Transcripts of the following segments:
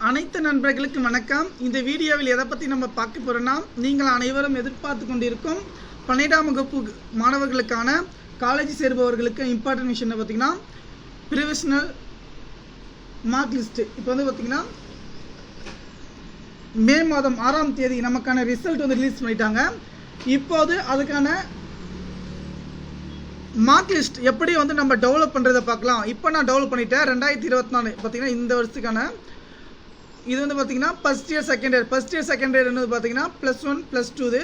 அனைத்து நண்பர்களுக்கு வணக்கம். இந்த வீடியோவில் எதை பற்றி நம்ம பார்க்க போகிறோன்னா, நீங்கள் அனைவரும் எதிர்பார்த்து கொண்டிருக்கும் 12ஆம் வகுப்பு மாணவர்களுக்கான காலேஜ் சேருபவர்களுக்கு இம்பார்ட்டன்ட் விஷயம் பார்த்தீங்கன்னா ப்ரொவிஷனல் மார்க் லிஸ்ட்டு. இப்போ வந்து பார்த்தீங்கன்னா மே மாதம் 6ஆம் தேதி நமக்கான ரிசல்ட் வந்து ரிலீஸ் பண்ணிட்டாங்க. இப்போது அதுக்கான மார்க் லிஸ்ட் எப்படி வந்து நம்ம டெவலப் பண்ணுறதை பார்க்கலாம். இப்போ நான் டெவலப் பண்ணிட்டேன். 2024 பார்த்தீங்கன்னா இந்த வருஷத்துக்கான இது வந்து பார்த்தீங்கன்னா ஃபஸ்ட் இயர் செகண்ட் இயர் வந்து பார்த்தீங்கன்னா +1 +2 இது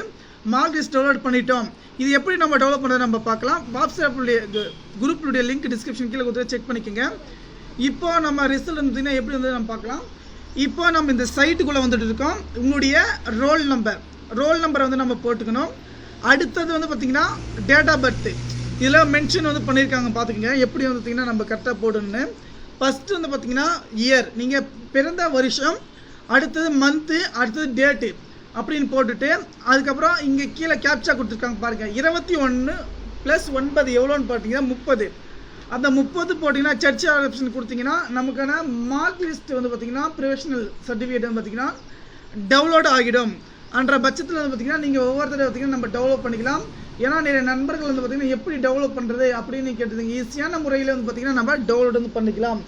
மார்க் லிஸ்ட் டவுன்லோட் பண்ணிட்டோம். இது எப்படி நம்ம டெவலப் பண்ணுறது நம்ம பார்க்கலாம். வாட்ஸ்அப்புடைய குரூப்புடைய லிங்க் டிஸ்கிரிப்ஷன் கீழே கொடுத்து செக் பண்ணிக்கோங்க. இப்போ நம்ம ரிசல்ட் பார்த்தீங்கன்னா எப்படி வந்து நம்ம பார்க்கலாம். இப்போ நம்ம இந்த சைட்டுக்குள்ளே வந்துட்டு இருக்கோம். உங்களுடைய ரோல் நம்பரை வந்து நம்ம போட்டுக்கணும். அடுத்தது வந்து பார்த்தீங்கன்னா டேட் ஆஃப் பர்த் இதில் மென்ஷன் வந்து பண்ணியிருக்காங்க. பார்த்துக்கோங்க எப்படி வந்து பார்த்தீங்கன்னா நம்ம கரெக்டாக போடணும்னு. ஃபஸ்ட்டு வந்து பார்த்தீங்கன்னா இயர், நீங்கள் பிறந்த வருஷம், அடுத்தது மந்த்து, அடுத்தது டேட்டு அப்படின்னு போட்டுட்டு அதுக்கப்புறம் இங்கே கீழே கேப்சா கொடுத்துருக்காங்க பாருங்கள். 21 + 9 எவ்வளோன்னு பார்த்தீங்கன்னா 30. அந்த 30 போட்டிங்கன்னா சர்ச் ஆப்ஷன் கொடுத்தீங்கன்னா நமக்கான மார்க் லிஸ்ட் வந்து பார்த்தீங்கன்னா ப்ரொவிஷனல் சர்டிஃபிகேட் வந்து பார்த்தீங்கன்னா டவுன்லோட் ஆகிடும். அன்ற பட்சத்தில் வந்து பார்த்தீங்கன்னா நீங்கள் ஒவ்வொருத்தரும் பார்த்தீங்கன்னா நம்ம டெவலப் பண்ணிக்கலாம். ஏன்னா நிறைய நண்பர்கள் வந்து பார்த்தீங்கன்னா எப்படி டெவலப் பண்ணுறது அப்படின்னு கேட்டதுங்க. ஈஸியான முறையில் வந்து பார்த்தீங்கன்னா நம்ம டவுன்லோட் வந்து பண்ணிக்கலாம்.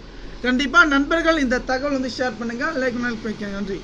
கண்டிப்பாக நண்பர்கள் இந்த தகவல் வந்து ஷேர் பண்ணுங்கள். லைக் பண்ணிக்கோங்க. நன்றி.